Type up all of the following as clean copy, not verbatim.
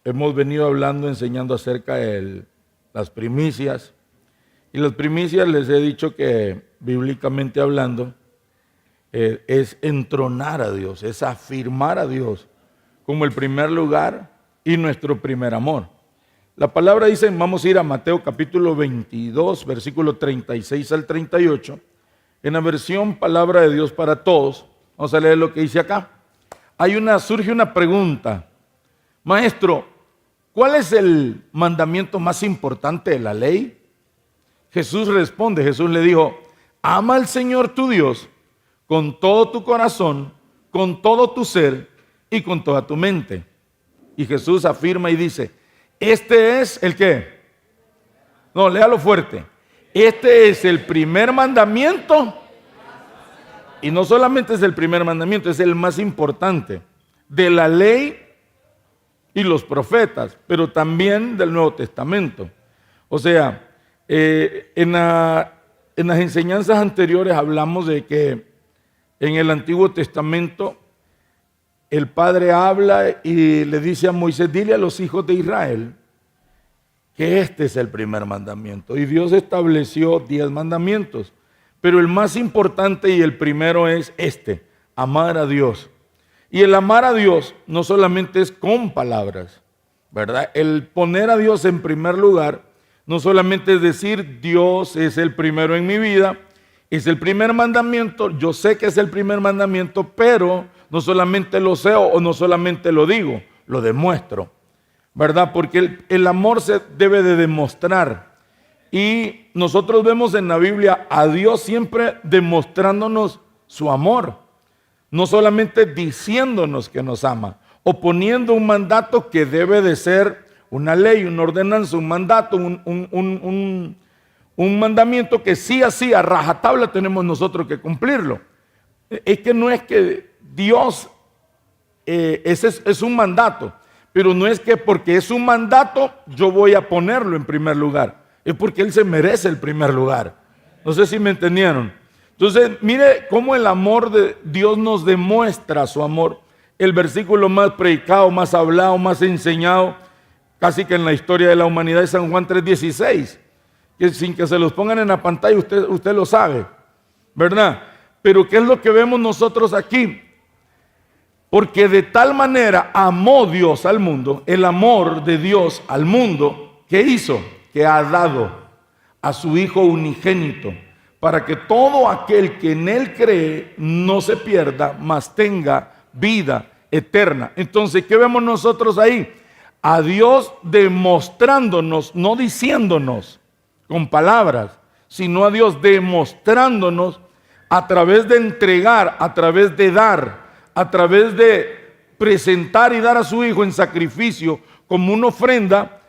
hemos venido hablando, enseñando acerca de las primicias. Y las primicias les he dicho que, bíblicamente hablando, es entronar a Dios, es afirmar a Dios como el primer lugar y nuestro primer amor. La palabra dice, vamos a ir a Mateo capítulo 22, versículo 36 al 38, en la versión Palabra de Dios para Todos. Vamos a leer lo que dice acá. Surge una pregunta. Maestro, ¿cuál es el mandamiento más importante de la ley? Jesús responde, Jesús le dijo, ama al Señor tu Dios con todo tu corazón, con todo tu ser y con toda tu mente. Y Jesús afirma y dice, este es el ¿qué? No, léalo fuerte. Este es el primer mandamiento. Y no solamente es el primer mandamiento, es el más importante de la ley y los profetas, pero también del Nuevo Testamento. O sea, en las enseñanzas anteriores hablamos de que en el Antiguo Testamento el Padre habla y le dice a Moisés, dile a los hijos de Israel que este es el primer mandamiento. Y Dios estableció 10 mandamientos, pero el más importante y el primero es amar a Dios. Y el amar a Dios no solamente es con palabras, ¿verdad? El poner a Dios en primer lugar no solamente es decir, Dios es el primero en mi vida, es el primer mandamiento, yo sé que es el primer mandamiento, pero no solamente lo sé o no solamente lo digo, lo demuestro, ¿verdad? Porque el amor se debe de demostrar. Y nosotros vemos en la Biblia a Dios siempre demostrándonos su amor, no solamente diciéndonos que nos ama, o poniendo un mandato que debe de ser una ley, una ordenanza, un mandato, un mandamiento que sí así a rajatabla tenemos nosotros que cumplirlo. Es que no es que Dios, ese es un mandato, pero no es que porque es un mandato yo voy a ponerlo en primer lugar, es porque Él se merece el primer lugar. No sé si me entendieron. Entonces, mire cómo el amor de Dios nos demuestra su amor. El versículo más predicado, más hablado, más enseñado, casi que en la historia de la humanidad, es San Juan 3:16, que sin que se los pongan en la pantalla, usted lo sabe, ¿verdad? Pero ¿qué es lo que vemos nosotros aquí? Porque de tal manera amó Dios al mundo, el amor de Dios al mundo, ¿qué hizo? Que ha dado a su Hijo unigénito, para que todo aquel que en Él cree no se pierda, mas tenga vida eterna. Entonces, ¿qué vemos nosotros ahí? A Dios demostrándonos, no diciéndonos con palabras, sino a Dios demostrándonos a través de entregar, a través de dar, a través de presentar y dar a su Hijo en sacrificio como una ofrenda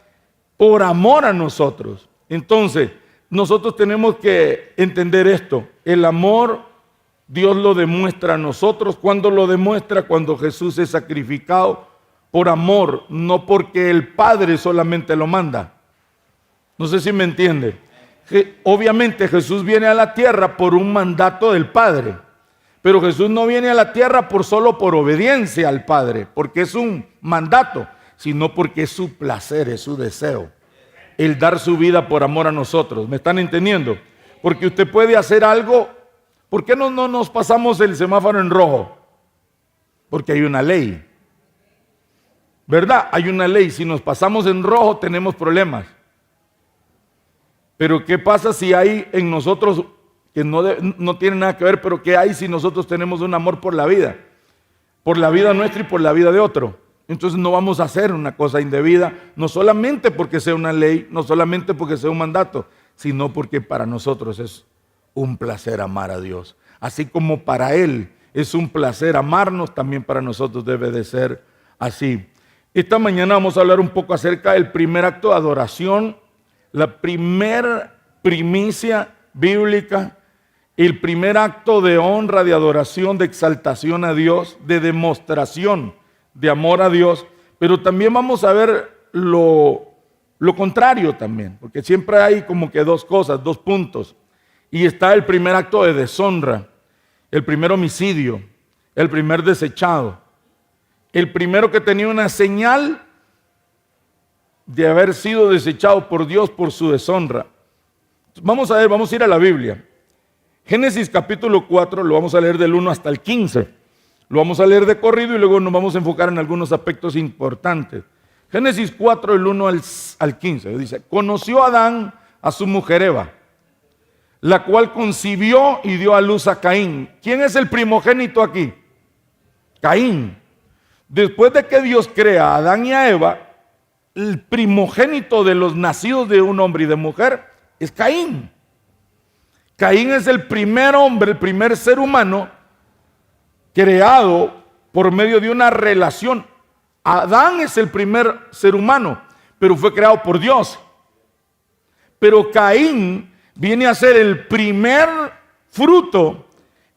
por amor a nosotros. Entonces, nosotros tenemos que entender esto. El amor, Dios lo demuestra a nosotros. ¿Cuándo lo demuestra? Cuando Jesús es sacrificado por amor, no porque el Padre solamente lo manda. No sé si me entiende. Obviamente Jesús viene a la tierra por un mandato del Padre, pero Jesús no viene a la tierra solo por obediencia al Padre, porque es un mandato, sino porque es su placer, es su deseo, el dar su vida por amor a nosotros. ¿Me están entendiendo? Porque usted puede hacer algo. ¿Por qué no nos pasamos el semáforo en rojo? Porque hay una ley, ¿verdad? Hay una ley. Si nos pasamos en rojo tenemos problemas. Pero ¿qué pasa si hay en nosotros, que no tiene nada que ver, pero qué hay si nosotros tenemos un amor por la vida nuestra y por la vida de otro? Entonces no vamos a hacer una cosa indebida, no solamente porque sea una ley, no solamente porque sea un mandato, sino porque para nosotros es un placer amar a Dios. Así como para Él es un placer amarnos, también para nosotros debe de ser así. Esta mañana vamos a hablar un poco acerca del primer acto de adoración, la primer primicia bíblica, el primer acto de honra, de adoración, de exaltación a Dios, de demostración de amor a Dios. Pero también vamos a ver lo contrario también, porque siempre hay como que dos cosas, dos puntos. Y está el primer acto de deshonra, el primer homicidio, el primer desechado, el primero que tenía una señal de haber sido desechado por Dios por su deshonra. Vamos a ver, vamos a ir a la Biblia. Génesis capítulo 4, lo vamos a leer del 1 hasta el 15. Lo vamos a leer de corrido y luego nos vamos a enfocar en algunos aspectos importantes. Génesis 4, del 1 al 15, dice: conoció Adán a su mujer Eva, la cual concibió y dio a luz a Caín. ¿Quién es el primogénito aquí? Caín. Después de que Dios crea a Adán y a Eva, el primogénito de los nacidos de un hombre y de mujer es Caín. Caín es el primer hombre, el primer ser humano creado por medio de una relación. Adán es el primer ser humano, pero fue creado por Dios. Pero Caín viene a ser el primer fruto,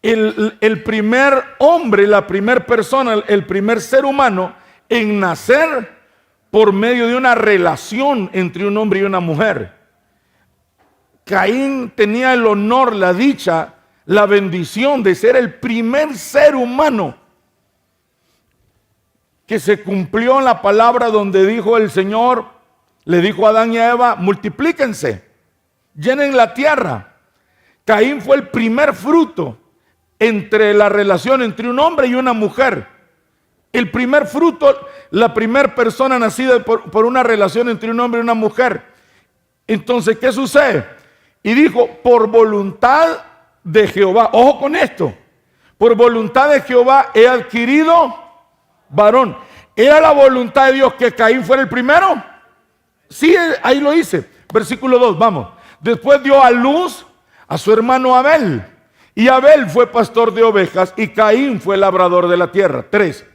el primer hombre, la primera persona, el primer ser humano en nacer por medio de una relación entre un hombre y una mujer. Caín tenía el honor, la dicha, la bendición de ser el primer ser humano que se cumplió en la palabra donde dijo el Señor, le dijo a Adán y a Eva: multiplíquense, llenen la tierra. Caín fue el primer fruto entre la relación entre un hombre y una mujer. El primer fruto, la primera persona nacida por una relación entre un hombre y una mujer. Entonces, ¿qué sucede? Y dijo: por voluntad de Jehová. Ojo con esto. Por voluntad de Jehová he adquirido varón. ¿Era la voluntad de Dios que Caín fuera el primero? Sí, ahí lo dice. Versículo 2, vamos. Después dio a luz a su hermano Abel. Y Abel fue pastor de ovejas y Caín fue labrador de la tierra. 3.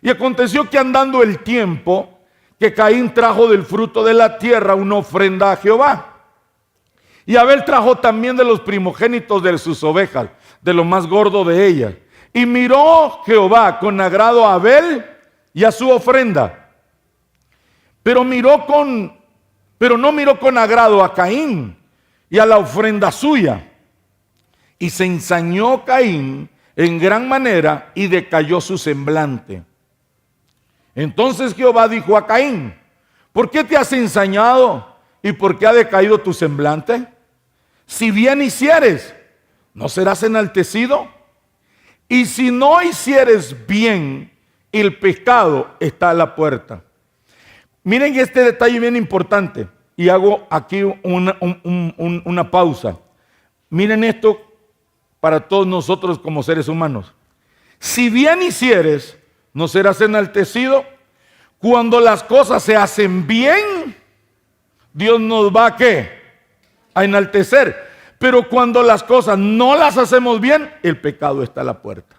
Y aconteció que andando el tiempo, que Caín trajo del fruto de la tierra una ofrenda a Jehová. Y Abel trajo también de los primogénitos de sus ovejas, de lo más gordo de ellas. Y miró Jehová con agrado a Abel y a su ofrenda. Pero no miró con agrado a Caín y a la ofrenda suya. Y se ensañó Caín en gran manera y decayó su semblante. Entonces Jehová dijo a Caín: ¿por qué te has ensañado y por qué ha decaído tu semblante? Si bien hicieres, ¿no serás enaltecido? Y si no hicieres bien, el pecado está a la puerta. Miren este detalle bien importante, y hago aquí una pausa. Miren esto para todos nosotros como seres humanos. Si bien hicieres, ¿no serás enaltecido? Cuando las cosas se hacen bien, Dios nos va ¿a qué? A enaltecer. Pero cuando las cosas no las hacemos bien, el pecado está a la puerta.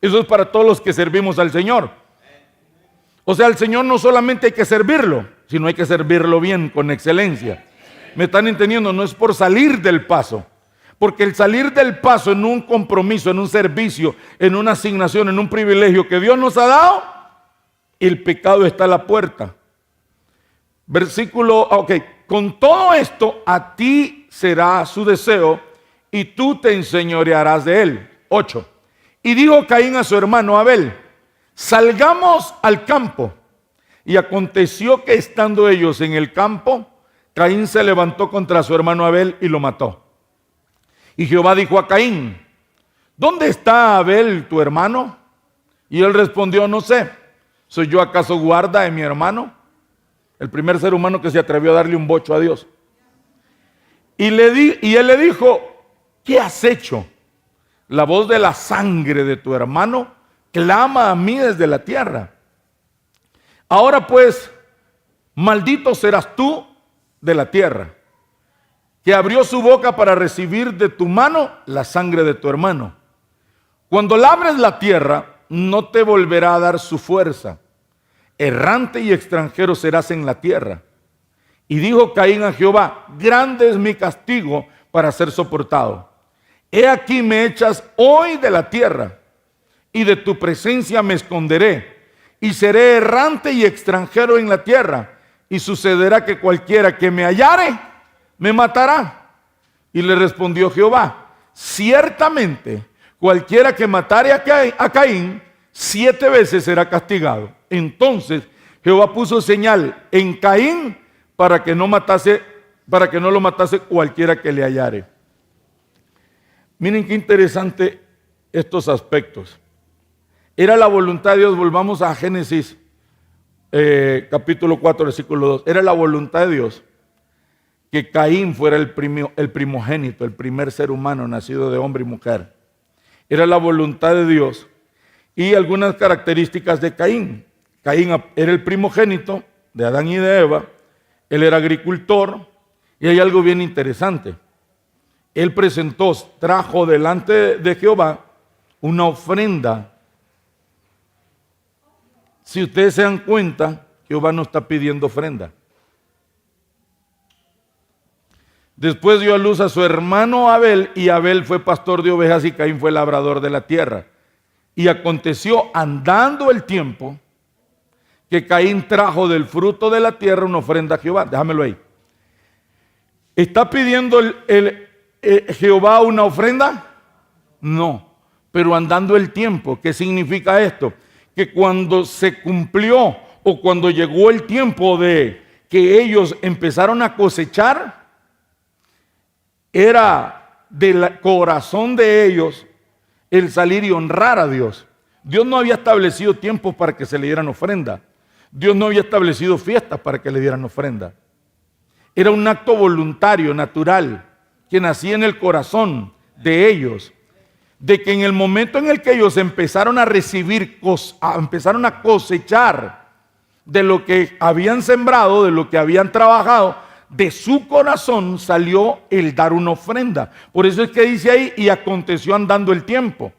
Eso es para todos los que servimos al Señor. O sea, al Señor no solamente hay que servirlo, sino hay que servirlo bien, con excelencia. ¿Me están entendiendo? No es por salir del paso. Porque el salir del paso en un compromiso, en un servicio, en una asignación, en un privilegio que Dios nos ha dado, el pecado está a la puerta. Versículo, ok. Con todo esto, a ti será su deseo y tú te enseñorearás de él. 8. Y dijo Caín a su hermano Abel: salgamos al campo. Y aconteció que estando ellos en el campo, Caín se levantó contra su hermano Abel y lo mató. Y Jehová dijo a Caín: ¿dónde está Abel tu hermano? Y él respondió: no sé. ¿Soy yo acaso guarda de mi hermano? El primer ser humano que se atrevió a darle un bocho a Dios. Y él le dijo: ¿qué has hecho? La voz de la sangre de tu hermano clama a mí desde la tierra. Ahora pues, maldito serás tú de la tierra, que abrió su boca para recibir de tu mano la sangre de tu hermano. Cuando labres la tierra, no te volverá a dar su fuerza. Errante y extranjero serás en la tierra. Y dijo Caín a Jehová: grande es mi castigo para ser soportado. He aquí me echas hoy de la tierra, y de tu presencia me esconderé, y seré errante y extranjero en la tierra, y sucederá que cualquiera que me hallare, me matará. Y le respondió Jehová: ciertamente, cualquiera que matare a Caín, 7 veces será castigado. Entonces Jehová puso señal en Caín para que no lo matase cualquiera que le hallare. Miren qué interesante estos aspectos. Era la voluntad de Dios, volvamos a Génesis capítulo 4, versículo 2. Era la voluntad de Dios que Caín fuera el primogénito, el primer ser humano nacido de hombre y mujer. Era la voluntad de Dios. Y algunas características de Caín. Caín era el primogénito de Adán y de Eva. Él era agricultor. Y hay algo bien interesante. Él trajo delante de Jehová una ofrenda. Si ustedes se dan cuenta, Jehová no está pidiendo ofrenda. Después dio a luz a su hermano Abel, y Abel fue pastor de ovejas y Caín fue labrador de la tierra. Y aconteció, andando el tiempo, que Caín trajo del fruto de la tierra una ofrenda a Jehová. Déjamelo ahí. ¿Está pidiendo Jehová una ofrenda? No. Pero andando el tiempo, ¿qué significa esto? Que cuando se cumplió o cuando llegó el tiempo de que ellos empezaron a cosechar, era del corazón de ellos el salir y honrar a Dios. Dios no había establecido tiempos para que se le dieran ofrenda. Dios no había establecido fiestas para que le dieran ofrenda. Era un acto voluntario, natural, que nacía en el corazón de ellos, de que en el momento en el que ellos empezaron a recibir, empezaron a cosechar de lo que habían sembrado, de lo que habían trabajado, de su corazón salió el dar una ofrenda. Por eso es que dice ahí, y aconteció andando el tiempo,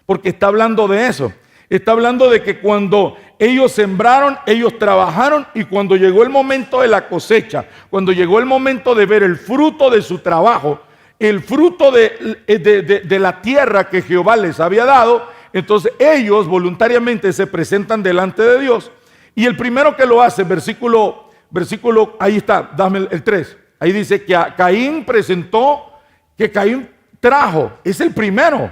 porque está hablando de eso. Está hablando de que cuando ellos sembraron, ellos trabajaron, y cuando llegó el momento de la cosecha, cuando llegó el momento de ver el fruto de su trabajo, el fruto de la tierra que Jehová les había dado, entonces ellos voluntariamente se presentan delante de Dios. Y el primero que lo hace, versículo, ahí está, dame el 3. Ahí dice que a Caín Caín trajo, es el primero.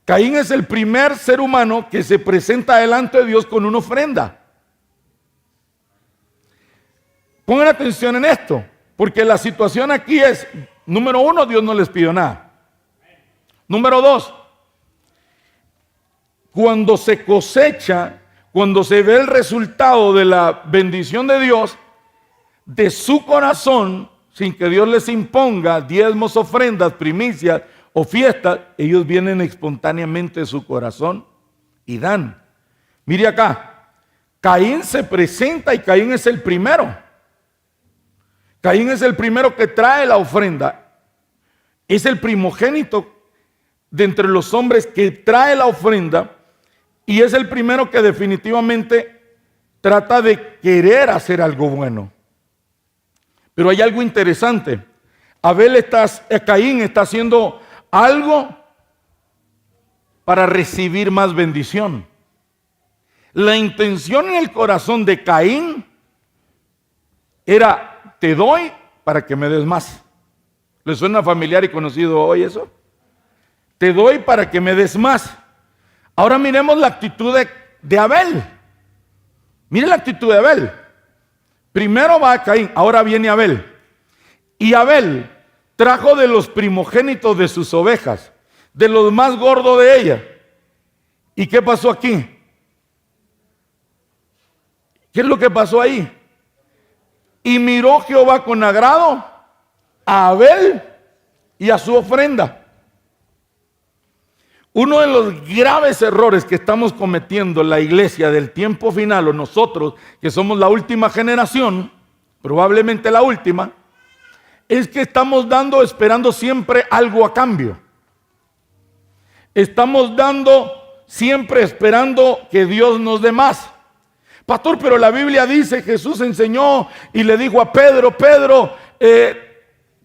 Caín es el primer ser humano que se presenta delante de Dios con una ofrenda. Pongan atención en esto, porque la situación aquí es, número 1, Dios no les pidió nada. Número 2, cuando se cosecha, cuando se ve el resultado de la bendición de Dios, de su corazón, sin que Dios les imponga diezmos, ofrendas, primicias o fiestas, ellos vienen espontáneamente de su corazón y dan. Mire acá, Caín se presenta y Caín es el primero. Caín es el primero que trae la ofrenda. Es el primogénito de entre los hombres que trae la ofrenda. Y es el primero que definitivamente trata de querer hacer algo bueno. Pero hay algo interesante. Caín está haciendo algo para recibir más bendición. La intención en el corazón de Caín era: te doy para que me des más. ¿Le suena familiar y conocido hoy eso? Te doy para que me des más. Ahora miremos la actitud de Abel. Mire la actitud de Abel. Primero va Caín, ahora viene Abel. Y Abel trajo de los primogénitos de sus ovejas, de los más gordos de ellas. ¿Y qué pasó aquí? ¿Qué es lo que pasó ahí? Y miró Jehová con agrado a Abel y a su ofrenda. Uno de los graves errores que estamos cometiendo la iglesia del tiempo final, o nosotros que somos la última generación, probablemente la última, es que estamos esperando siempre algo a cambio. Estamos dando siempre esperando que Dios nos dé más. Pastor, pero la Biblia dice, Jesús enseñó y le dijo a Pedro,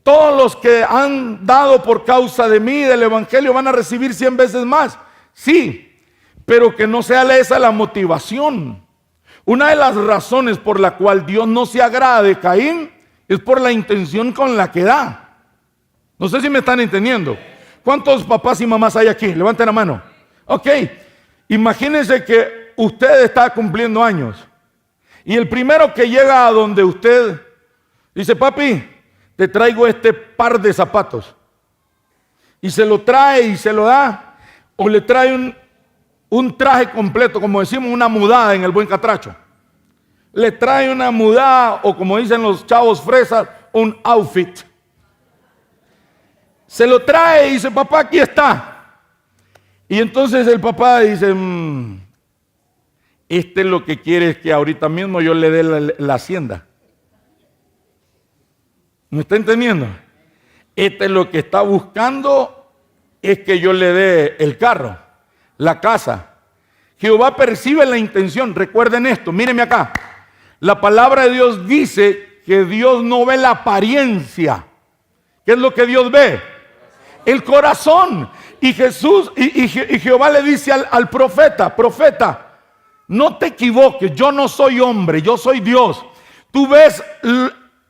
todos los que han dado por causa de mí, del evangelio, van a recibir 100 veces más. Sí, pero que no sea esa la motivación. Una de las razones por la cual Dios no se agrada de Caín es por la intención con la que da. No sé si me están entendiendo. ¿Cuántos papás y mamás hay aquí? Levanten la mano. Ok, imagínense que usted está cumpliendo años y el primero que llega a donde usted dice, papi, te traigo este par de zapatos, y se lo trae y se lo da, o le trae un traje completo, como decimos, una mudada en el buen catracho, le trae una mudada, o como dicen los chavos fresas, un outfit, se lo trae y dice, papá, aquí está. Y entonces el papá dice, este es lo que quiere, es que ahorita mismo yo le dé la hacienda. ¿Me está entendiendo? Este es lo que está buscando, es que yo le dé el carro, la casa. Jehová percibe la intención. Recuerden esto, mírenme acá. La palabra de Dios dice que Dios no ve la apariencia. ¿Qué es lo que Dios ve? El corazón. Y Jesús y Jehová le dice al profeta, profeta, no te equivoques, yo no soy hombre, yo soy Dios. Tú ves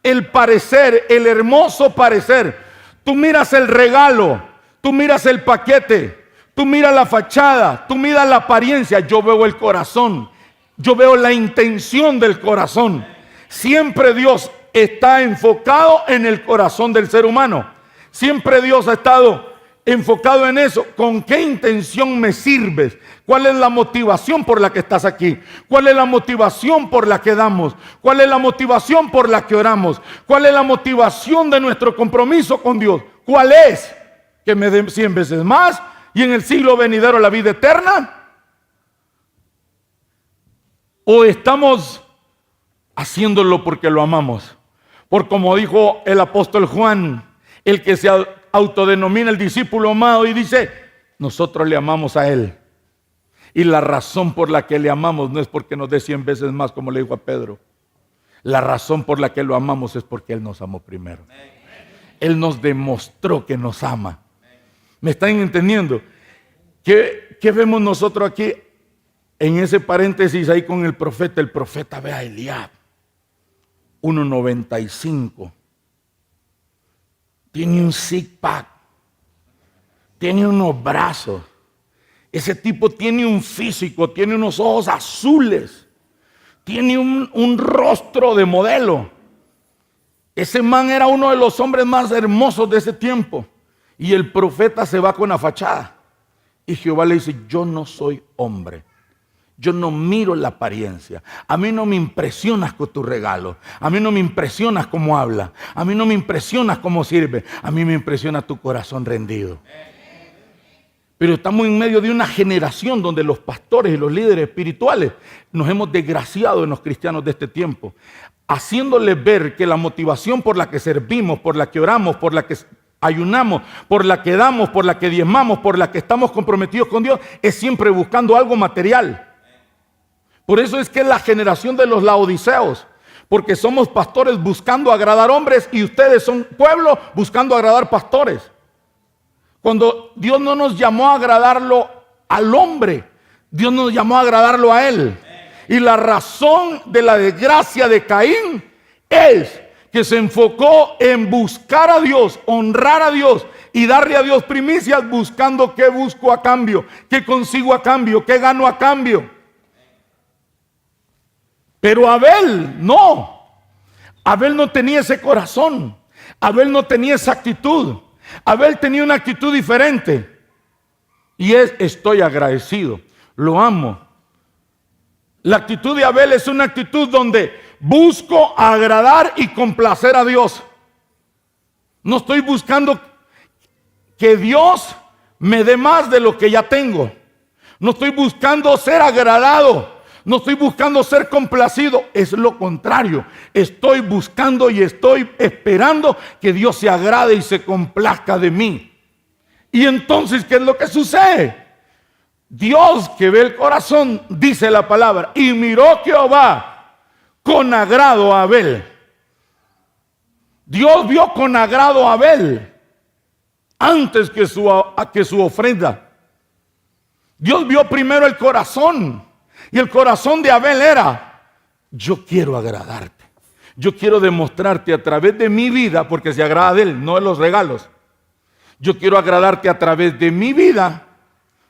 el parecer, el hermoso parecer. Tú miras el regalo, tú miras el paquete, tú miras la fachada, tú miras la apariencia. Yo veo el corazón, yo veo la intención del corazón. Siempre Dios está enfocado en el corazón del ser humano. Siempre Dios ha estado enfocado en eso. ¿Con qué intención me sirves? ¿Cuál es la motivación por la que estás aquí? ¿Cuál es la motivación por la que damos? ¿Cuál es la motivación por la que oramos? ¿Cuál es la motivación de nuestro compromiso con Dios? ¿Cuál es? ¿Que me den 100 veces más y en el siglo venidero la vida eterna? ¿O estamos haciéndolo porque lo amamos? Por como dijo el apóstol Juan, el que se autodenomina el discípulo amado, y dice, nosotros le amamos a Él. Y la razón por la que le amamos no es porque nos dé 100 veces más, como le dijo a Pedro. La razón por la que lo amamos es porque Él nos amó primero. Él nos demostró que nos ama. ¿Me están entendiendo? ¿Qué vemos nosotros aquí? En ese paréntesis ahí con el profeta ve a Eliab, 1.95. Tiene un six pack, tiene unos brazos. Ese tipo tiene un físico, tiene unos ojos azules, tiene un rostro de modelo. Ese man era uno de los hombres más hermosos de ese tiempo. Y el profeta se va con la fachada. Y Jehová le dice, yo no soy hombre. Yo no miro la apariencia. A mí no me impresionas con tu regalo. A mí no me impresionas cómo habla. A mí no me impresionas cómo sirve. A mí me impresiona tu corazón rendido. Pero estamos en medio de una generación donde los pastores y los líderes espirituales nos hemos desgraciado en los cristianos de este tiempo, haciéndoles ver que la motivación por la que servimos, por la que oramos, por la que ayunamos, por la que damos, por la que diezmamos, por la que estamos comprometidos con Dios, es siempre buscando algo material. Por eso es que es la generación de los laodiceos, porque somos pastores buscando agradar hombres y ustedes son pueblo buscando agradar pastores. Cuando Dios no nos llamó a agradarlo al hombre, Dios nos llamó a agradarlo a Él. Y la razón de la desgracia de Caín es que se enfocó en buscar a Dios, honrar a Dios y darle a Dios primicias, buscando qué busco a cambio, qué consigo a cambio, qué gano a cambio. Pero Abel no. Abel no tenía ese corazón. Abel no tenía esa actitud. Abel tenía una actitud diferente. Y es, estoy agradecido, lo amo. La actitud de Abel es una actitud donde busco agradar y complacer a Dios. No estoy buscando que Dios me dé más de lo que ya tengo. No estoy buscando ser agradado. No estoy buscando ser complacido, es lo contrario. Estoy buscando y estoy esperando que Dios se agrade y se complazca de mí. Y entonces, ¿qué es lo que sucede? Dios, que ve el corazón, dice la palabra, y miró Jehová con agrado a Abel. Dios vio con agrado a Abel antes que su ofrenda. Dios vio primero el corazón. Y el corazón de Abel era, yo quiero agradarte. Yo quiero demostrarte a través de mi vida, porque se agrada de Él, no de los regalos. Yo quiero agradarte a través de mi vida,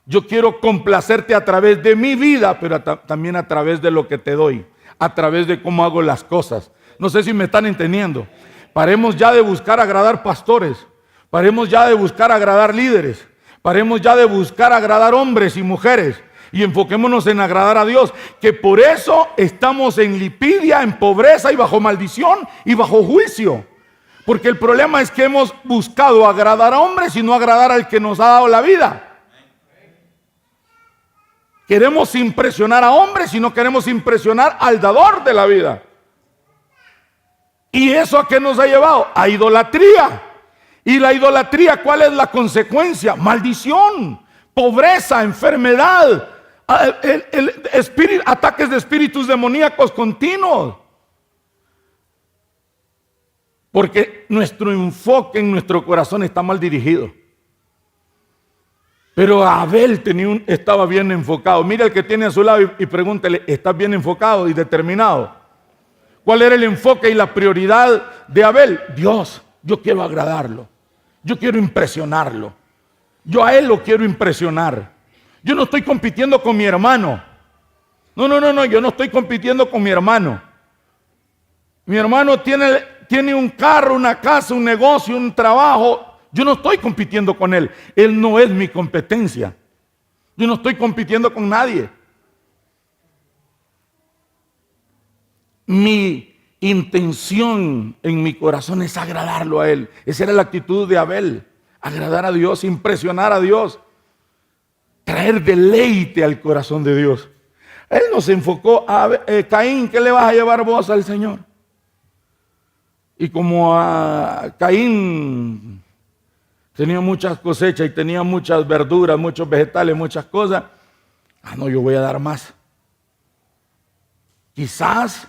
Yo quiero complacerte a través de mi vida, pero también a través de lo que te doy, a través de cómo hago las cosas. No sé si me están entendiendo. Paremos ya de buscar agradar pastores. Paremos ya de buscar agradar líderes. Paremos ya de buscar agradar hombres y mujeres. Y enfoquémonos en agradar a Dios. Que por eso estamos en lipidia, en pobreza y bajo maldición y bajo juicio. Porque el problema es que hemos buscado agradar a hombres y no agradar al que nos ha dado la vida. Queremos impresionar a hombres y no queremos impresionar al dador de la vida. ¿Y eso a qué nos ha llevado? A idolatría. ¿Y la idolatría cuál es la consecuencia? Maldición, pobreza, enfermedad, ataques de espíritus demoníacos continuos. Porque nuestro enfoque en nuestro corazón está mal dirigido. Pero Abel estaba bien enfocado. Mira el que tiene a su lado y pregúntele, ¿estás bien enfocado y determinado? ¿Cuál era el enfoque y la prioridad de Abel? Dios, yo quiero agradarlo. Yo quiero impresionarlo. Yo a él lo quiero impresionar. Yo no estoy compitiendo con mi hermano. No, yo no estoy compitiendo con mi hermano. Mi hermano tiene un carro, una casa, un negocio, un trabajo. Yo no estoy compitiendo con él. Él no es mi competencia. Yo no estoy compitiendo con nadie. Mi intención en mi corazón es agradarlo a él. Esa era la actitud de Abel. Agradar a Dios, impresionar a Dios. Traer deleite al corazón de Dios. Él nos enfocó a Caín, ¿qué le vas a llevar vos al Señor? Y como a Caín tenía muchas cosechas y tenía muchas verduras, muchos vegetales, muchas cosas. No, yo voy a dar más. Quizás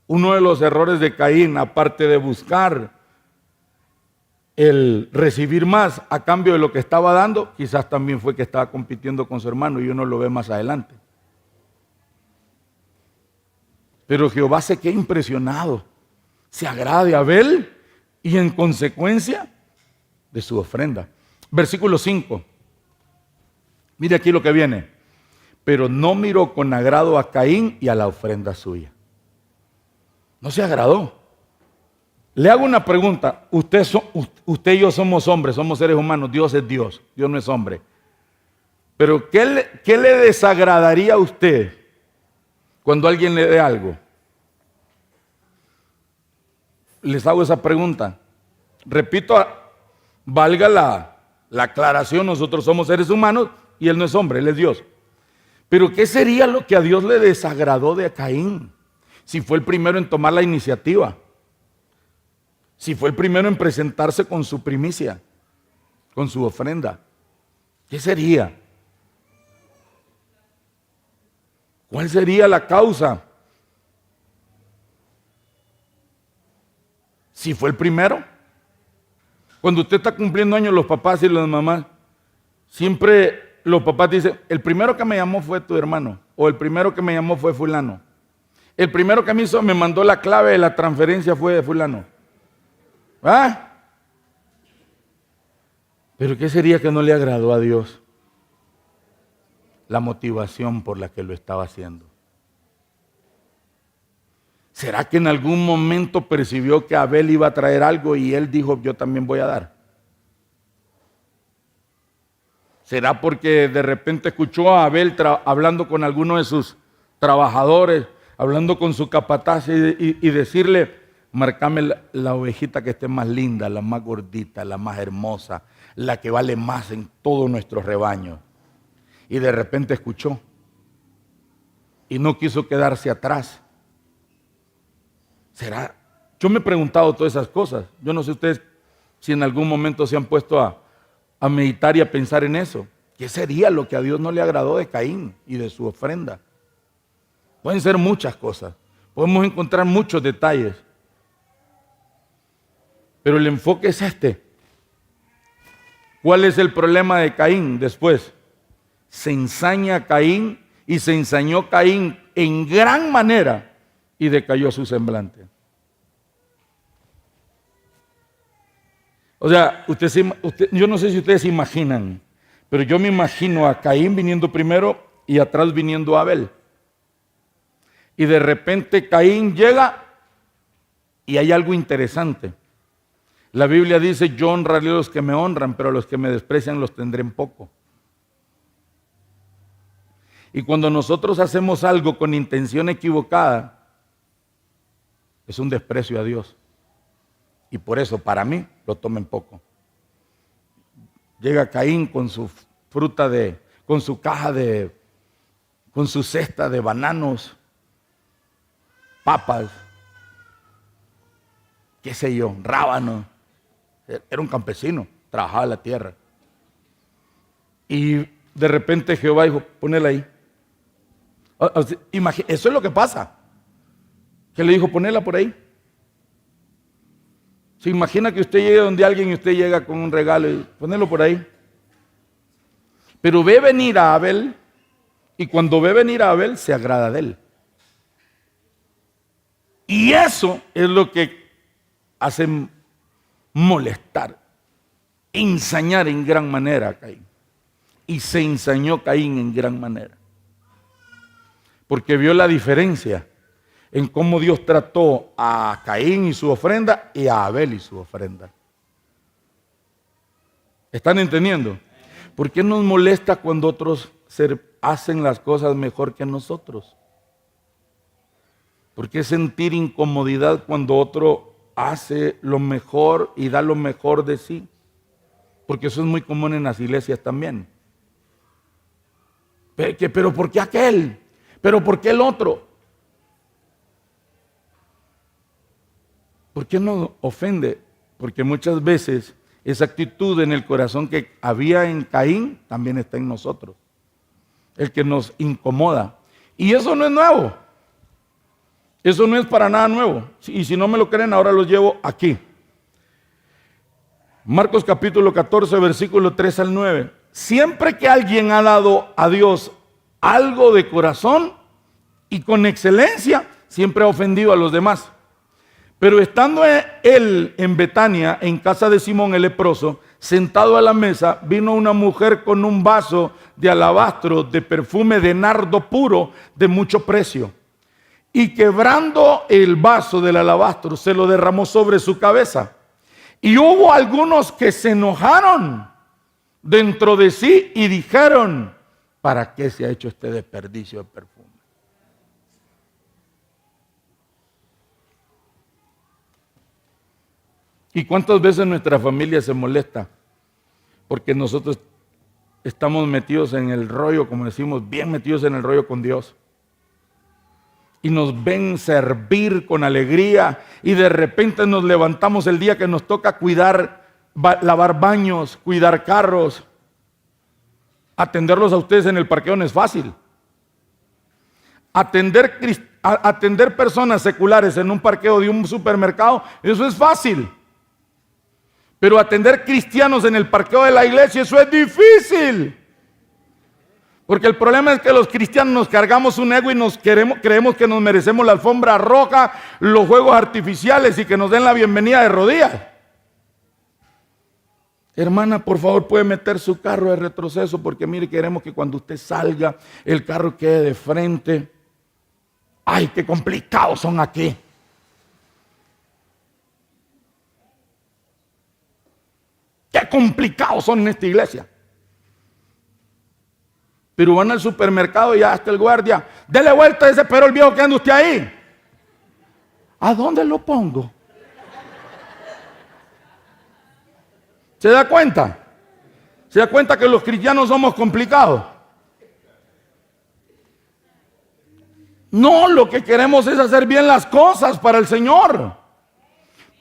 uno de los errores de Caín, aparte de buscar el recibir más a cambio de lo que estaba dando, quizás también fue que estaba compitiendo con su hermano y uno lo ve más adelante. Pero Jehová se queda impresionado, se agrada de Abel y en consecuencia de su ofrenda. Versículo 5. Mire aquí lo que viene. Pero no miró con agrado a Caín y a la ofrenda suya. No se agradó. Le hago una pregunta. Usted y yo somos hombres, somos seres humanos. Dios es Dios. Dios no es hombre. Pero ¿qué le desagradaría a usted cuando alguien le dé algo? Les hago esa pregunta. Repito, valga la aclaración, nosotros somos seres humanos y él no es hombre, él es Dios. Pero ¿qué sería lo que a Dios le desagradó de Caín? Si fue el primero en tomar la iniciativa, si fue el primero en presentarse con su primicia, con su ofrenda, ¿qué sería? ¿Cuál sería la causa? Si fue el primero. Cuando usted está cumpliendo años, los papás y las mamás, siempre los papás dicen, el primero que me llamó fue tu hermano, o el primero que me llamó fue fulano. El primero que me mandó la clave de la transferencia fue fulano. ¿Ah? Pero ¿qué sería que no le agradó a Dios? La motivación por la que lo estaba haciendo. ¿Será que en algún momento percibió que Abel iba a traer algo y él dijo, yo también voy a dar? ¿Será porque de repente escuchó a Abel hablando con alguno de sus trabajadores, hablando con su capataz y decirle, marcame la ovejita que esté más linda, la más gordita, la más hermosa, la que vale más en todo nuestro rebaño? Y de repente escuchó y no quiso quedarse atrás. ¿Será? Yo me he preguntado todas esas cosas. Yo no sé ustedes si en algún momento se han puesto a meditar y a pensar en eso. ¿Qué sería lo que a Dios no le agradó de Caín y de su ofrenda? Pueden ser muchas cosas. Podemos encontrar muchos detalles. Pero el enfoque es este. ¿Cuál es el problema de Caín después? Se ensaña Caín y se ensañó Caín en gran manera y decayó su semblante. O sea, yo no sé si ustedes se imaginan, Pero yo me imagino a Caín viniendo primero y atrás viniendo Abel. Y de repente Caín llega y hay algo interesante. La Biblia dice, yo honraré a los que me honran, pero a los que me desprecian los tendré en poco. Y cuando nosotros hacemos algo con intención equivocada, es un desprecio a Dios. Y por eso, para mí, lo tomen poco. Llega Caín con su fruta con su caja con su cesta de bananos, papas, qué sé yo, rábanos. Era un campesino, trabajaba la tierra. Y de repente Jehová dijo, ponela ahí. Eso es lo que pasa. Que le dijo, ponela por ahí. Se imagina que usted llegue donde alguien y usted llega con un regalo y ponelo por ahí. Pero ve venir a Abel y cuando ve venir a Abel se agrada de él. Y eso es lo que hace molestar, ensañar en gran manera a Caín. Y se ensañó Caín en gran manera. Porque vio la diferencia en cómo Dios trató a Caín y su ofrenda y a Abel y su ofrenda. ¿Están entendiendo? ¿Por qué nos molesta cuando otros hacen las cosas mejor que nosotros? ¿Por qué sentir incomodidad cuando otro hace lo mejor y da lo mejor de sí? Porque eso es muy común en las iglesias también. Pero ¿por qué aquel? ¿Pero por qué el otro? ¿Por qué no ofende? Porque muchas veces esa actitud en el corazón que había en Caín también está en nosotros. El que nos incomoda. Y eso no es nuevo. Eso no es para nada nuevo. Y si no me lo creen, ahora los llevo aquí. Marcos capítulo 14, versículo 3 al 9. Siempre que alguien ha dado a Dios algo de corazón y con excelencia, siempre ha ofendido a los demás. Pero estando él en Betania, en casa de Simón el leproso, sentado a la mesa, vino una mujer con un vaso de alabastro de perfume de nardo puro de mucho precio. Y quebrando el vaso del alabastro, se lo derramó sobre su cabeza. Y hubo algunos que se enojaron dentro de sí y dijeron, ¿para qué se ha hecho este desperdicio de perfume? ¿Y cuántas veces nuestra familia se molesta? Porque nosotros estamos metidos en el rollo, como decimos, bien metidos en el rollo con Dios. Y nos ven servir con alegría y de repente nos levantamos el día que nos toca cuidar, lavar baños, cuidar carros. Atenderlos a ustedes en el parqueo no es fácil. Atender personas seculares en un parqueo de un supermercado, eso es fácil. Pero atender cristianos en el parqueo de la iglesia, eso es difícil. Porque el problema es que los cristianos nos cargamos un ego y creemos que nos merecemos la alfombra roja, los juegos artificiales y que nos den la bienvenida de rodillas. Hermana, por favor, puede meter su carro de retroceso porque mire, queremos que cuando usted salga, el carro quede de frente. ¡Ay, qué complicados son aquí! ¡Qué complicados son en esta iglesia! Pero van al supermercado y ya está el guardia. Dele vuelta a ese perol viejo que anda usted ahí. ¿A dónde lo pongo? ¿Se da cuenta? ¿Se da cuenta que los cristianos somos complicados? No, lo que queremos es hacer bien las cosas para el Señor.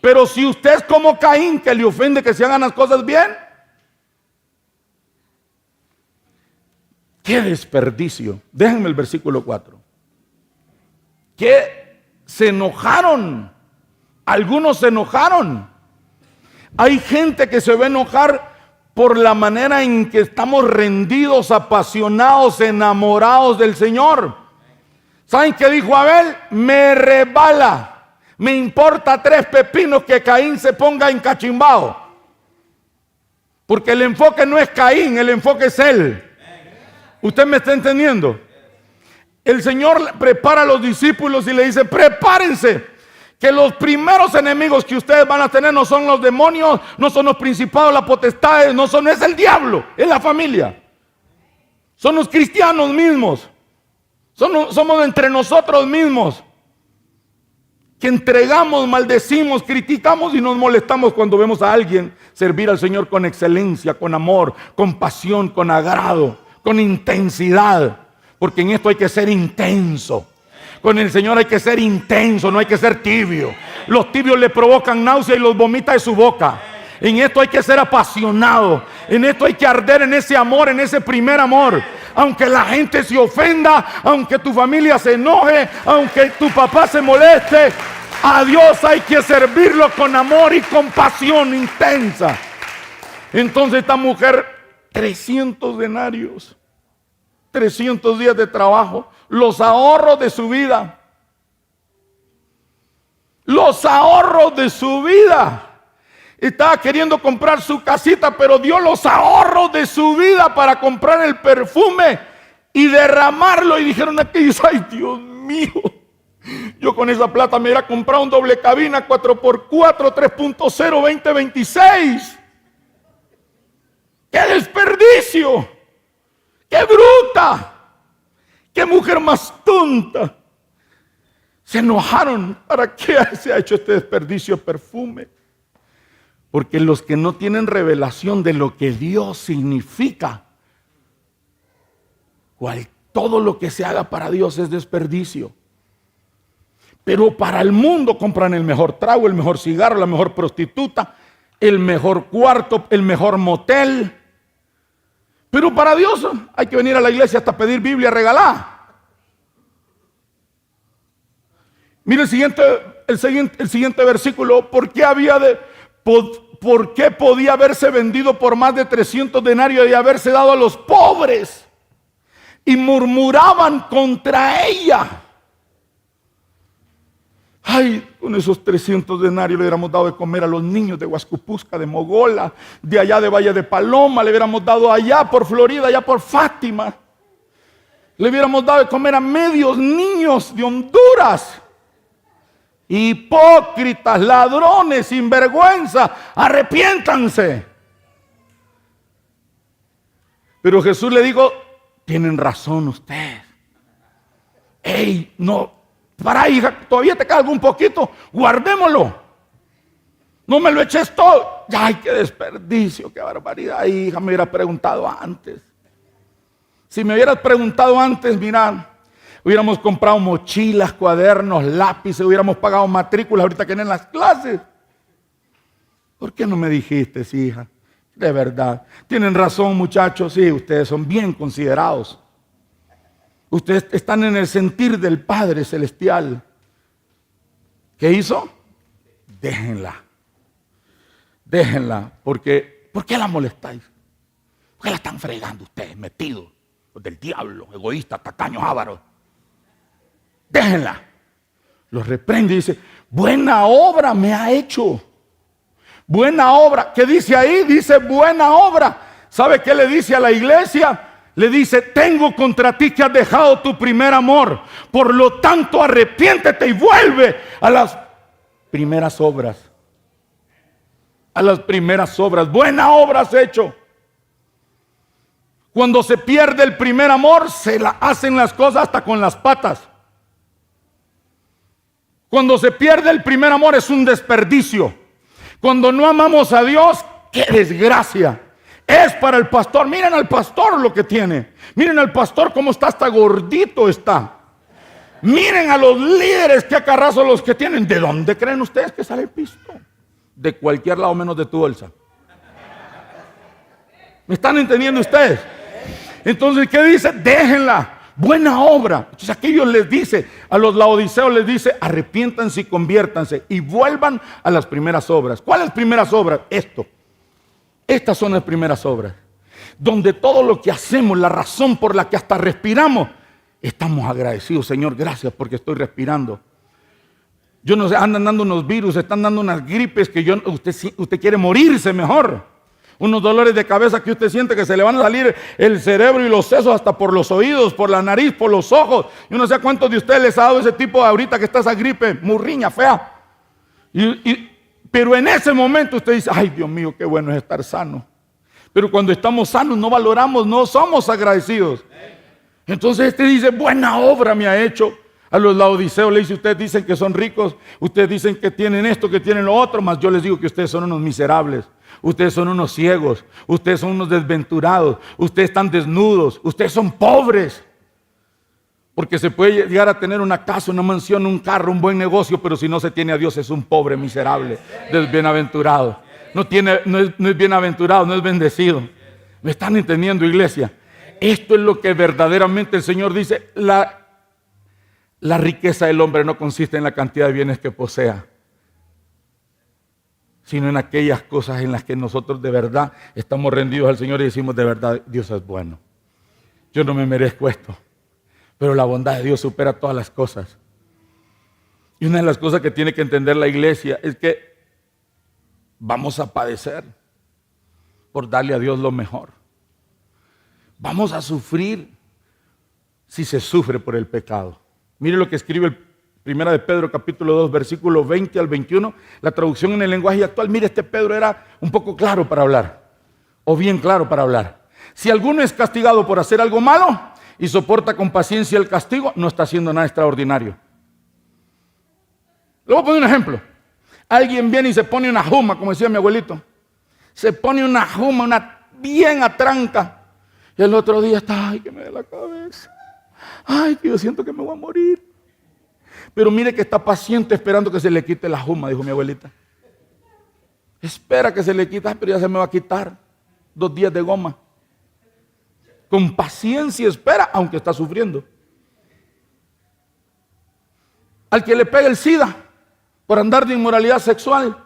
Pero si usted es como Caín, que le ofende que se hagan las cosas bien, ¡qué desperdicio! Déjenme el versículo 4. Que se enojaron. Algunos se enojaron. Hay gente que se va a enojar por la manera en que estamos rendidos, apasionados, enamorados del Señor. ¿Saben qué dijo Abel? Me rebala. Me importa 3 pepinos que Caín se ponga encachimbado. Porque el enfoque no es Caín, el enfoque es Él. ¿Usted me está entendiendo? El Señor prepara a los discípulos y le dice, prepárense, que los primeros enemigos que ustedes van a tener no son los demonios, no son los principados, las potestades, es el diablo, es la familia. Son los cristianos mismos. Somos entre nosotros mismos, que entregamos, maldecimos, criticamos y nos molestamos cuando vemos a alguien servir al Señor con excelencia, con amor, con pasión, con agrado, con intensidad. Porque en esto hay que ser intenso. Con el Señor hay que ser intenso, no hay que ser tibio. Los tibios le provocan náusea y los vomita de su boca. En esto hay que ser apasionado. En esto hay que arder en ese amor, en ese primer amor. Aunque la gente se ofenda, aunque tu familia se enoje, aunque tu papá se moleste, a Dios hay que servirlo con amor y con pasión intensa. Entonces esta mujer, 300 denarios. 300 días de trabajo, los ahorros de su vida. Los ahorros de su vida. Estaba queriendo comprar su casita, pero dio los ahorros de su vida para comprar el perfume y derramarlo. Y dijeron aquellos, ay Dios mío, yo con esa plata me hubiera comprado un doble cabina 4x4 3.0 2026. ¡Qué desperdicio! ¡Qué bruta! ¡Qué mujer más tonta! Se enojaron. ¿Para qué se ha hecho este desperdicio de perfume? Porque los que no tienen revelación de lo que Dios significa, todo lo que se haga para Dios es desperdicio. Pero para el mundo compran el mejor trago, el mejor cigarro, la mejor prostituta, el mejor cuarto, el mejor motel. Pero para Dios hay que venir a la iglesia hasta pedir Biblia regalada. Mire el siguiente versículo. ¿Por qué podía haberse vendido por más de 300 denarios y haberse dado a los pobres? Y murmuraban contra ella. Ay, con esos 300 denarios le hubiéramos dado de comer a los niños de Huascupusca, de Mogola, de allá de Valle de Paloma, le hubiéramos dado allá por Florida, allá por Fátima. Le hubiéramos dado de comer a medios niños de Honduras. Hipócritas, ladrones, sinvergüenza, arrepiéntanse. Pero Jesús le dijo, tienen razón ustedes. Ey, no. Para, hija, todavía te queda algún poquito, guardémoslo. No me lo eches todo. Ay, qué desperdicio, qué barbaridad, hija, me hubieras preguntado antes. Si me hubieras preguntado antes, mira, hubiéramos comprado mochilas, cuadernos, lápices, hubiéramos pagado matrículas ahorita que en las clases. ¿Por qué no me dijiste, hija? De verdad, tienen razón, muchachos, sí, ustedes son bien considerados. Ustedes están en el sentir del Padre Celestial. ¿Qué hizo? Déjenla. Déjenla. ¿Por qué la molestáis? ¿Por qué la están fregando ustedes, metidos? Los del diablo, egoístas, tacaños, ávaros. Déjenla. Los reprende y dice, buena obra me ha hecho. Buena obra. ¿Qué dice ahí? Dice buena obra. ¿Sabe qué le dice a la iglesia? Le dice, tengo contra ti que has dejado tu primer amor. Por lo tanto, arrepiéntete y vuelve a las primeras obras. A las primeras obras. Buena obra has hecho. Cuando se pierde el primer amor, se la hacen las cosas hasta con las patas. Cuando se pierde el primer amor es un desperdicio. Cuando no amamos a Dios, ¡qué desgracia! Es para el pastor. Miren al pastor lo que tiene. Miren al pastor cómo está, hasta gordito está. Miren a los líderes, qué acarrazo los que tienen. ¿De dónde creen ustedes que sale el pisto? De cualquier lado menos de tu bolsa. ¿Me están entendiendo ustedes? Entonces, ¿qué dice? Déjenla. Buena obra. Entonces aquellos les dice, a los laodiceos les dice, arrepiéntanse y conviértanse y vuelvan a las primeras obras. ¿Cuáles primeras obras? Estas son las primeras obras, donde todo lo que hacemos, la razón por la que hasta respiramos, estamos agradecidos. Señor, gracias porque estoy respirando. Yo no sé, andan dando unos virus, están dando unas gripes que usted quiere morirse mejor. unos dolores de cabeza que usted siente que se le van a salir el cerebro y los sesos hasta por los oídos, por la nariz, por los ojos. Yo no sé a cuántos de ustedes les ha dado ese tipo ahorita que está esa gripe murriña, fea. Pero en ese momento usted dice, ay Dios mío, qué bueno es estar sano. Pero cuando estamos sanos no valoramos, no somos agradecidos. Entonces este dice, buena obra me ha hecho. A los laodiceos le dice, ustedes dicen que son ricos, ustedes dicen que tienen esto, que tienen lo otro, mas yo les digo que ustedes son unos miserables, ustedes son unos ciegos, ustedes son unos desventurados, ustedes están desnudos, ustedes son pobres. Porque se puede llegar a tener una casa, una mansión, un carro, un buen negocio, pero si no se tiene a Dios es un pobre, miserable, desbienaventurado. No es bienaventurado, no es bendecido. ¿Me están entendiendo, iglesia? Esto es lo que verdaderamente el Señor dice. La riqueza del hombre no consiste en la cantidad de bienes que posea, sino en aquellas cosas en las que nosotros de verdad estamos rendidos al Señor y decimos, de verdad, Dios es bueno. Yo no me merezco esto, pero la bondad de Dios supera todas las cosas. Y una de las cosas que tiene que entender la iglesia es que vamos a padecer por darle a Dios lo mejor. Vamos a sufrir si se sufre por el pecado. Mire lo que escribe el 1 de Pedro capítulo 2 versículo 20 al 21. La traducción en el lenguaje actual. Mire, este Pedro era un poco claro para hablar, o bien claro para hablar. Si alguno es castigado por hacer algo malo y soporta con paciencia el castigo, no está haciendo nada extraordinario. Le voy a poner un ejemplo. Alguien viene y se pone una juma, como decía mi abuelito. Se pone una juma, una bien atranca. Y el otro día está, ay, que me dé la cabeza. Ay, que yo siento que me voy a morir. Pero mire que está paciente esperando que se le quite la juma, dijo mi abuelita. Espera que se le quite, pero ya se me va a quitar. 2 días de goma. Con paciencia espera, aunque está sufriendo. Al que le pega el SIDA por andar de inmoralidad sexual,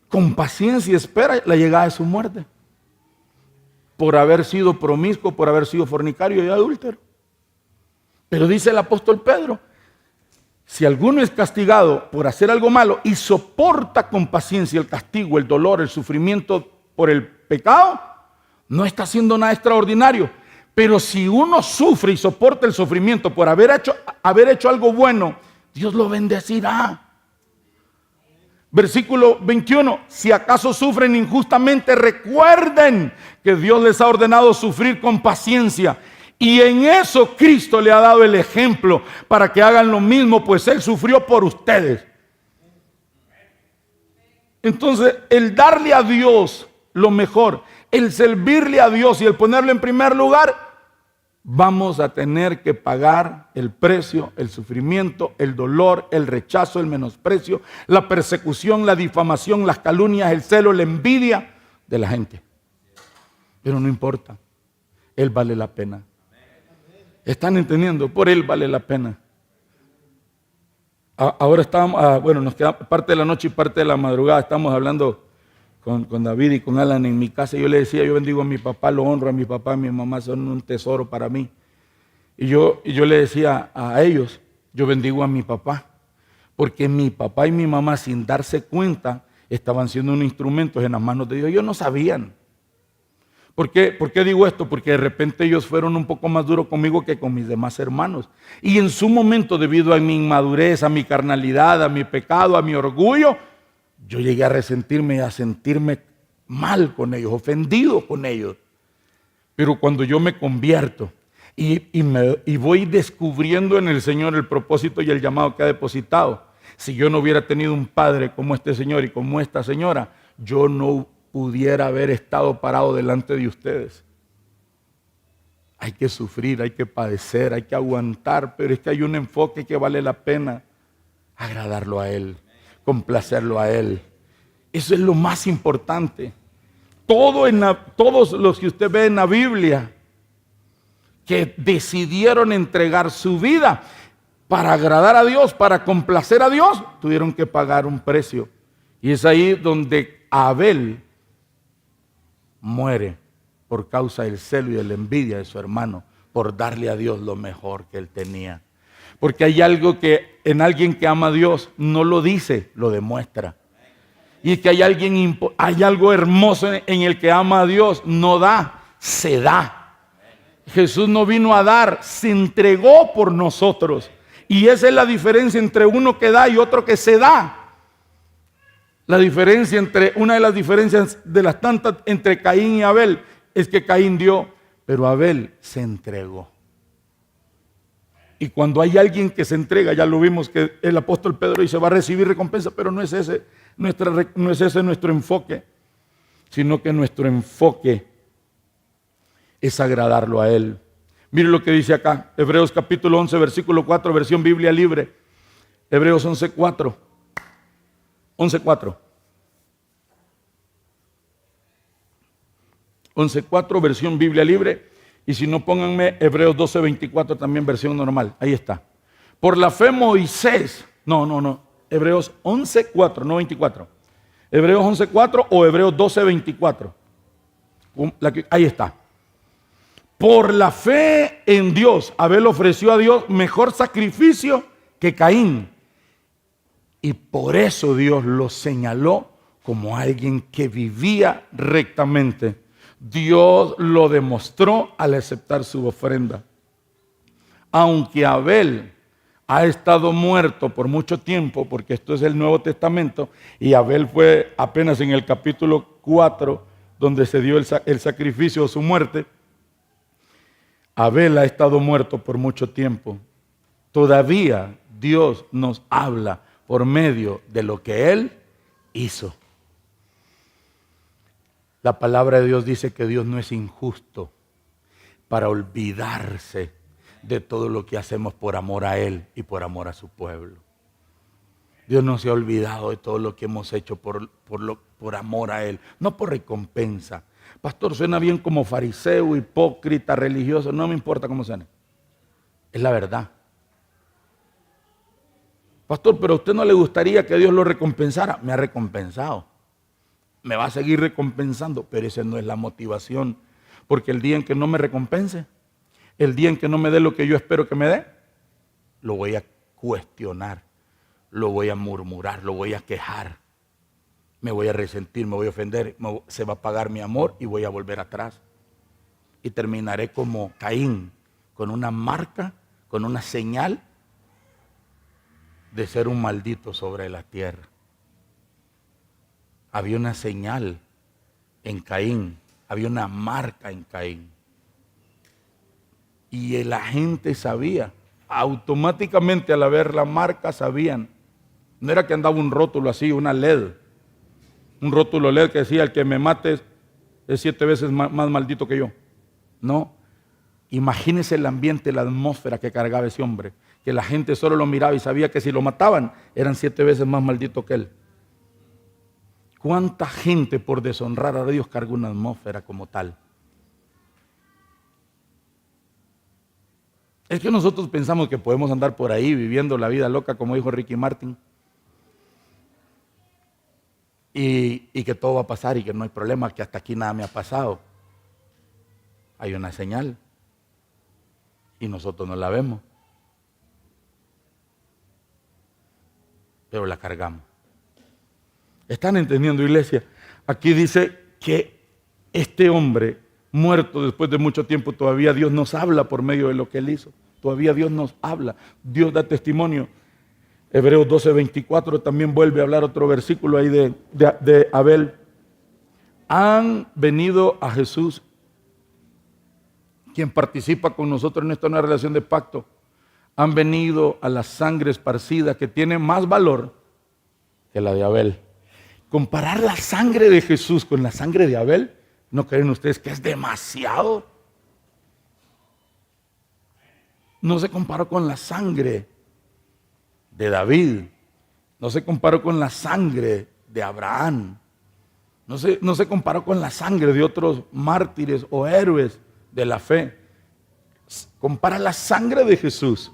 con paciencia espera la llegada de su muerte. Por haber sido promiscuo, por haber sido fornicario y adúltero. Pero dice el apóstol Pedro, si alguno es castigado por hacer algo malo y soporta con paciencia el castigo, el dolor, el sufrimiento por el pecado, no está haciendo nada extraordinario. Pero si uno sufre y soporta el sufrimiento por haber hecho algo bueno, Dios lo bendecirá. Versículo 21, si acaso sufren injustamente, recuerden que Dios les ha ordenado sufrir con paciencia. Y en eso Cristo le ha dado el ejemplo para que hagan lo mismo, pues Él sufrió por ustedes. Entonces, el darle a Dios lo mejor, el servirle a Dios y el ponerlo en primer lugar, vamos a tener que pagar el precio, el sufrimiento, el dolor, el rechazo, el menosprecio, la persecución, la difamación, las calumnias, el celo, la envidia de la gente. Pero no importa, Él vale la pena. ¿Están entendiendo? Por Él vale la pena. Ahora estamos, bueno, nos queda parte de la noche y parte de la madrugada. Estamos hablando con David y con Alan en mi casa. Yo le decía, yo bendigo a mi papá, lo honro a mi papá, a mi mamá, son un tesoro para mí. Y yo le decía a ellos, yo bendigo a mi papá, porque mi papá y mi mamá, sin darse cuenta, estaban siendo unos instrumentos en las manos de Dios. Ellos no sabían. ¿Por qué digo esto? Porque de repente ellos fueron un poco más duros conmigo que con mis demás hermanos. Y en su momento, debido a mi inmadurez, a mi carnalidad, a mi pecado, a mi orgullo, yo llegué a resentirme y a sentirme mal con ellos, ofendido con ellos. Pero cuando yo me convierto y voy descubriendo en el Señor el propósito y el llamado que ha depositado, si yo no hubiera tenido un padre como este señor y como esta señora, yo no pudiera haber estado parado delante de ustedes. Hay que sufrir, hay que padecer, hay que aguantar, pero es que hay un enfoque que vale la pena agradarlo a Él, complacerlo a Él. Eso es lo más importante. Todos los que usted ve en la Biblia que decidieron entregar su vida para agradar a Dios, para complacer a Dios, tuvieron que pagar un precio. Y es ahí donde Abel muere por causa del celo y de la envidia de su hermano, por darle a Dios lo mejor que él tenía. Porque hay algo que en alguien que ama a Dios no lo dice, lo demuestra. Y que hay algo hermoso en el que ama a Dios. No da, se da. Jesús no vino a dar, se entregó por nosotros. Y esa es la diferencia entre uno que da y otro que se da. Una de las diferencias de las tantas entre Caín y Abel es que Caín dio, pero Abel se entregó. Y cuando hay alguien que se entrega, ya lo vimos que el apóstol Pedro dice, va a recibir recompensa, pero no es ese nuestro enfoque, sino que nuestro enfoque es agradarlo a Él. Mire lo que dice acá, Hebreos capítulo 11, versículo 4, versión Biblia libre. Hebreos 11:4. 11:4. 11:4, versión Biblia libre. Y si no, pónganme Hebreos 12:24, también versión normal. Ahí está. Por la fe Moisés. No. Hebreos 11:4, no 24. Hebreos 11:4 o Hebreos 12:24. Ahí está. Por la fe en Dios, Abel ofreció a Dios mejor sacrificio que Caín. Y por eso Dios lo señaló como alguien que vivía rectamente. Dios lo demostró al aceptar su ofrenda. Aunque Abel ha estado muerto por mucho tiempo, porque esto es el Nuevo Testamento, y Abel fue apenas en el capítulo 4, donde se dio el sacrificio de su muerte. Abel ha estado muerto por mucho tiempo. Todavía Dios nos habla por medio de lo que Él hizo. La palabra de Dios dice que Dios no es injusto para olvidarse de todo lo que hacemos por amor a Él y por amor a su pueblo. Dios no se ha olvidado de todo lo que hemos hecho por amor a Él, no por recompensa. Pastor, suena bien como fariseo, hipócrita, religioso, no me importa cómo suene. Es la verdad. Pastor, pero a usted no le gustaría que Dios lo recompensara. Me ha recompensado. Me va a seguir recompensando, pero esa no es la motivación. Porque el día en que no me recompense, el día en que no me dé lo que yo espero que me dé, lo voy a cuestionar, lo voy a murmurar, lo voy a quejar. Me voy a resentir, me voy a ofender, se va a apagar mi amor y voy a volver atrás. Y terminaré como Caín, con una marca, con una señal de ser un maldito sobre la tierra. Había una señal en Caín, había una marca en Caín. Y la gente sabía, automáticamente al ver la marca sabían. No era que andaba un rótulo así, una LED. Un rótulo LED que decía, el que me mate es 7 veces más maldito que yo. No. Imagínense el ambiente, la atmósfera que cargaba ese hombre. Que la gente solo lo miraba y sabía que si lo mataban, eran 7 veces más maldito que él. ¿Cuánta gente por deshonrar a Dios carga una atmósfera como tal? Es que nosotros pensamos que podemos andar por ahí viviendo la vida loca, como dijo Ricky Martin. Y que todo va a pasar y que no hay problema, que hasta aquí nada me ha pasado. Hay una señal y nosotros no la vemos, pero la cargamos. ¿Están entendiendo, iglesia? Aquí dice que este hombre muerto después de mucho tiempo, todavía Dios nos habla por medio de lo que él hizo. Todavía Dios nos habla, Dios da testimonio. Hebreos 12:24 también vuelve a hablar otro versículo ahí de Abel. Han venido a Jesús, quien participa con nosotros en esta nueva relación de pacto. Han venido a la sangre esparcida que tiene más valor que la de Abel. Comparar la sangre de Jesús con la sangre de Abel, ¿no creen ustedes que es demasiado? No se comparó con la sangre de David, no se comparó con la sangre de Abraham, no se comparó con la sangre de otros mártires o héroes de la fe. Compara la sangre de Jesús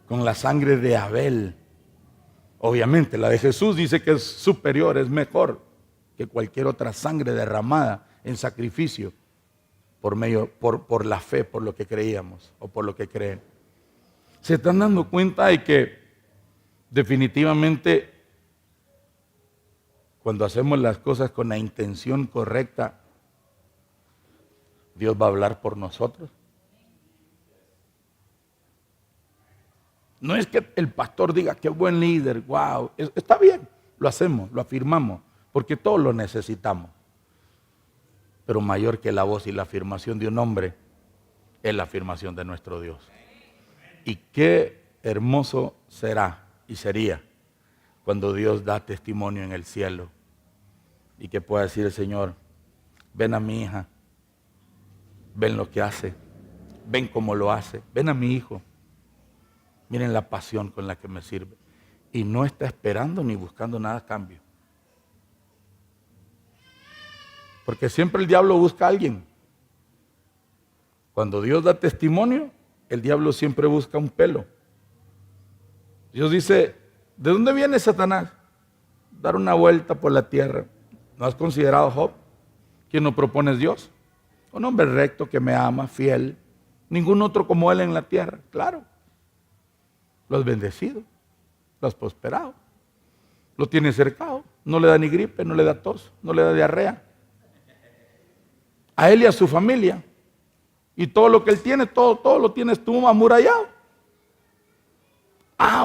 con la sangre de Abel. Obviamente la de Jesús dice que es superior, es mejor que cualquier otra sangre derramada en sacrificio por la fe, por lo que creíamos o por lo que creen. Se están dando cuenta de que definitivamente cuando hacemos las cosas con la intención correcta, Dios va a hablar por nosotros. No es que el pastor diga, qué buen líder, wow, está bien, lo hacemos, lo afirmamos, porque todos lo necesitamos. Pero mayor que la voz y la afirmación de un hombre es la afirmación de nuestro Dios. Y qué hermoso será y sería cuando Dios da testimonio en el cielo y que pueda decir el Señor, ven a mi hija, ven lo que hace, ven cómo lo hace, ven a mi hijo. Miren la pasión con la que me sirve. Y no está esperando ni buscando nada a cambio. Porque siempre el diablo busca a alguien. Cuando Dios da testimonio, el diablo siempre busca un pelo. Dios dice, ¿de dónde viene Satanás? Dar una vuelta por la tierra. ¿No has considerado a Job? ¿Quién nos propone es Dios? Un hombre recto que me ama, fiel. Ningún otro como él en la tierra. Claro. Lo has bendecido, lo has prosperado, lo tienes cercado, no le da ni gripe, no le da tos, no le da diarrea. A él y a su familia. Y todo lo que él tiene, todo lo tienes tú amurallado.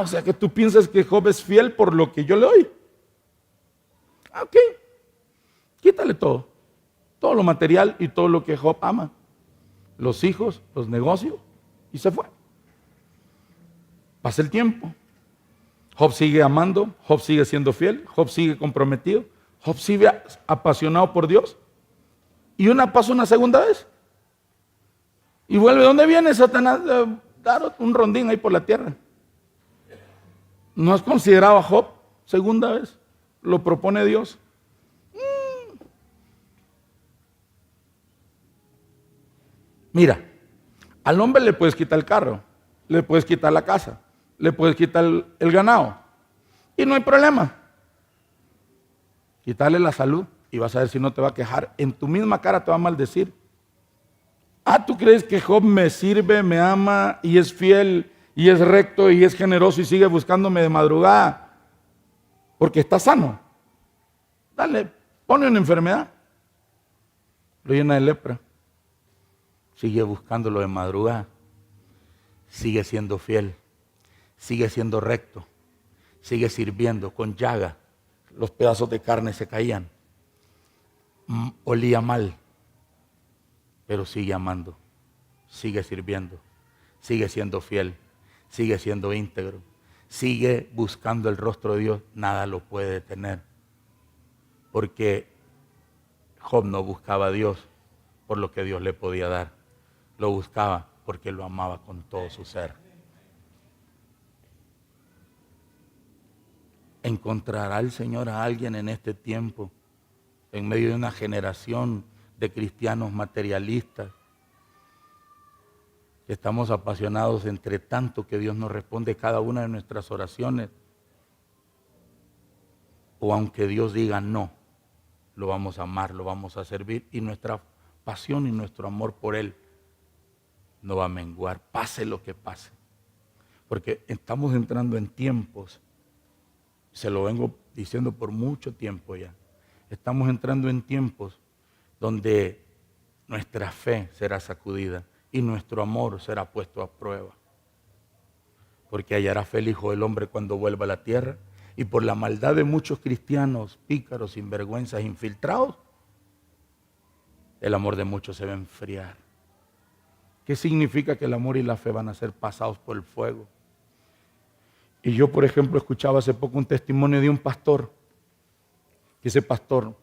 O sea que tú piensas que Job es fiel por lo que yo le doy. Ok, quítale todo lo material y todo lo que Job ama. Los hijos, los negocios, y se fue. Pasa el tiempo, Job sigue amando, Job sigue siendo fiel, Job sigue comprometido, Job sigue apasionado por Dios. Y pasa una segunda vez. Y vuelve, ¿dónde viene Satanás? Dar un rondín ahí por la tierra. ¿No has considerado a Job? Segunda vez, lo propone Dios. Mira, al hombre le puedes quitar el carro, le puedes quitar la casa, le puedes quitar el ganado y no hay problema. Quitarle la salud y vas a ver si no te va a quejar. En tu misma cara te va a maldecir. ¿Tú crees que Job me sirve, me ama y es fiel y es recto y es generoso y sigue buscándome de madrugada porque está sano? Dale, pone una enfermedad, lo llena de lepra, sigue buscándolo de madrugada. Sigue siendo fiel, sigue siendo recto, sigue sirviendo con llaga. Los pedazos de carne se caían, olía mal, pero sigue amando, sigue sirviendo, sigue siendo fiel, sigue siendo íntegro, sigue buscando el rostro de Dios. Nada lo puede detener, porque Job no buscaba a Dios por lo que Dios le podía dar, lo buscaba porque lo amaba con todo su ser. ¿Encontrará el Señor a alguien en este tiempo, en medio de una generación de cristianos materialistas, que estamos apasionados entre tanto que Dios nos responde cada una de nuestras oraciones? O aunque Dios diga no, lo vamos a amar, lo vamos a servir, y nuestra pasión y nuestro amor por Él no va a menguar, pase lo que pase. Porque estamos entrando en tiempos, se lo vengo diciendo por mucho tiempo ya, estamos entrando en tiempos donde nuestra fe será sacudida y nuestro amor será puesto a prueba. Porque hallará fe el Hijo del Hombre cuando vuelva a la tierra, y por la maldad de muchos cristianos pícaros, sinvergüenzas, infiltrados, el amor de muchos se va a enfriar. ¿Qué significa que el amor y la fe van a ser pasados por el fuego? Y yo, por ejemplo, escuchaba hace poco un testimonio de un pastor, que ese pastor,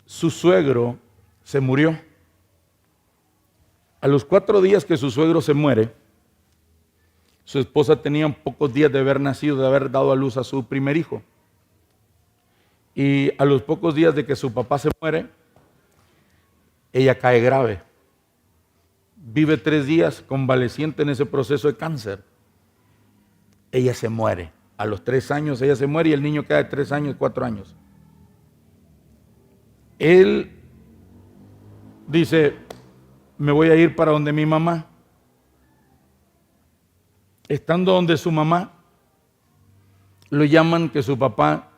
su suegro se murió. A los 4 días que su suegro se muere, su esposa tenía pocos días de haber nacido, de haber dado a luz a su primer hijo. Y a los pocos días de que su papá se muere, ella cae grave. Vive 3 días convaleciente en ese proceso de cáncer. Ella se muere. A los 3 años ella se muere y el niño queda de 3 años, 4 años. Él dice, me voy a ir para donde mi mamá. Estando donde su mamá, lo llaman que su papá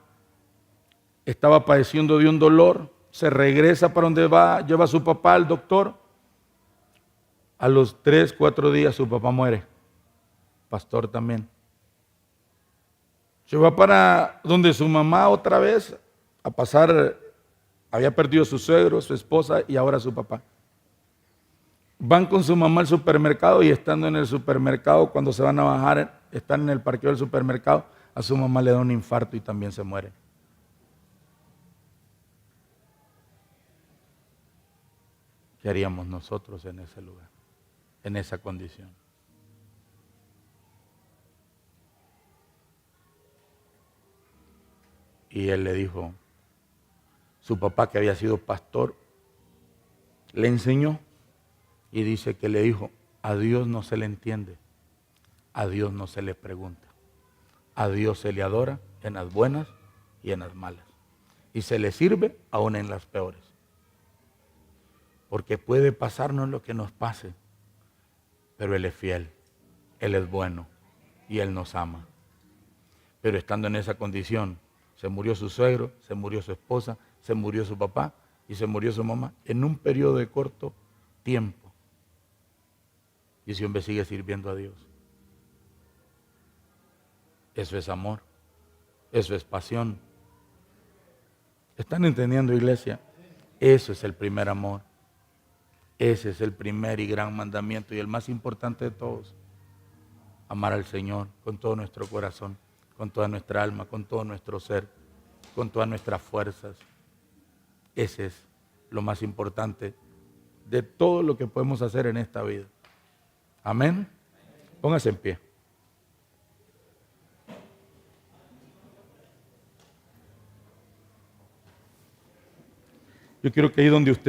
estaba padeciendo de un dolor, se regresa para donde va, lleva a su papá al doctor. A los 3, 4 días su papá muere, pastor también. Se va para donde su mamá otra vez a pasar, había perdido a su suegro, su esposa y ahora su papá. Van con su mamá al supermercado y estando en el supermercado, cuando se van a bajar, están en el parqueo del supermercado, a su mamá le da un infarto y también se muere. ¿Qué haríamos nosotros en ese lugar, en esa condición? Y él le dijo, su papá que había sido pastor, le enseñó y dice que le dijo, a Dios no se le entiende, a Dios no se le pregunta, a Dios se le adora en las buenas y en las malas y se le sirve aún en las peores. Porque puede pasarnos lo que nos pase, pero Él es fiel, Él es bueno y Él nos ama. Pero estando en esa condición, se murió su suegro, se murió su esposa, se murió su papá y se murió su mamá en un periodo de corto tiempo. Y ese hombre sigue sirviendo a Dios. Eso es amor, eso es pasión. ¿Están entendiendo, iglesia? Eso es el primer amor. Ese es el primer y gran mandamiento y el más importante de todos. Amar al Señor con todo nuestro corazón, con toda nuestra alma, con todo nuestro ser, con todas nuestras fuerzas. Ese es lo más importante de todo lo que podemos hacer en esta vida. Amén. Póngase en pie. Yo quiero que ahí donde usted